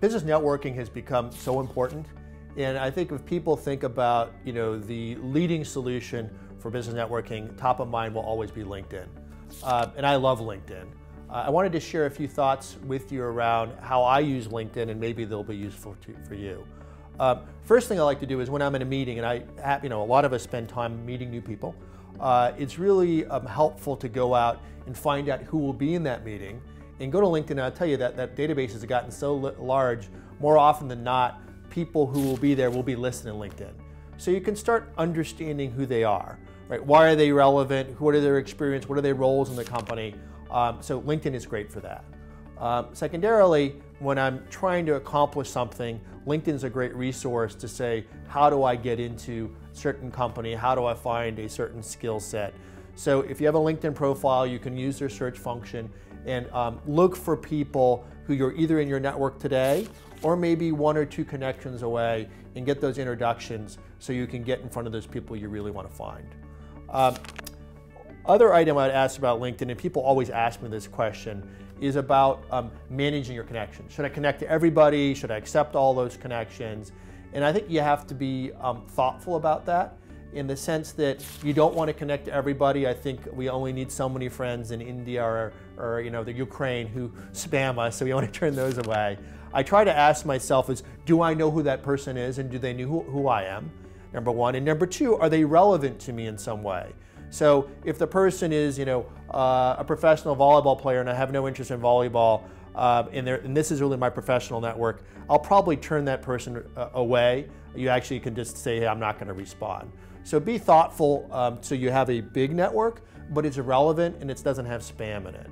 business networking has become so important, and I think if people think about, the leading solution for business networking, top of mind will always be LinkedIn. And I love LinkedIn. I wanted to share a few thoughts with you around how I use LinkedIn, and maybe they'll be useful for you. First thing I like to do is when I'm in a meeting, and a lot of us spend time meeting new people, it's really helpful to go out and find out who will be in that meeting, and go to LinkedIn. And I'll tell you that database has gotten so large, more often than not, people who will be there will be listed in LinkedIn. So you can start understanding who they are, right? Why are they relevant? What are their experience? What are their roles in the company? So LinkedIn is great for that. Secondarily, when I'm trying to accomplish something, LinkedIn is a great resource to say, how do I get into a certain company? How do I find a certain skill set? So if you have a LinkedIn profile, you can use their search function and look for people who you're either in your network today or maybe one or two connections away, and get those introductions so you can get in front of those people you really want to find. Other item I'd ask about LinkedIn, and people always ask me this question, is about managing your connections. Should I connect to everybody? Should I accept all those connections? And I think you have to be thoughtful about that, in the sense that you don't want to connect to everybody. I think we only need so many friends in India or the Ukraine who spam us, so we want to turn those away. I try to ask myself is, do I know who that person is, and do they know who I am? Number one. And number two, are they relevant to me in some way? So if the person is, a professional volleyball player and I have no interest in volleyball, and this is really my professional network, I'll probably turn that person away. You actually can just say, hey, I'm not going to respond. So be thoughtful so you have a big network, but it's relevant and it doesn't have spam in it.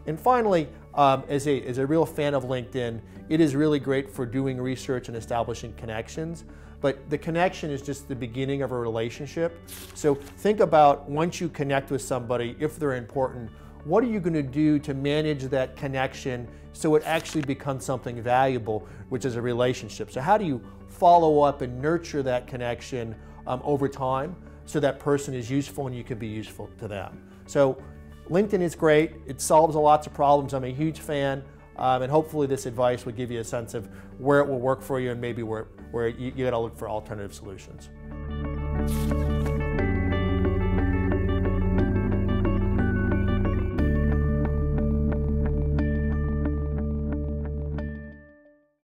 And finally, as a real fan of LinkedIn, it is really great for doing research and establishing connections. But the connection is just the beginning of a relationship. So think about, once you connect with somebody, if they're important, what are you going to do to manage that connection so it actually becomes something valuable, which is a relationship? So how do you follow up and nurture that connection over time so that person is useful and you can be useful to them? So LinkedIn is great. It solves lots of problems. I'm a huge fan. And hopefully this advice will give you a sense of where it will work for you, and maybe where you got to look for alternative solutions.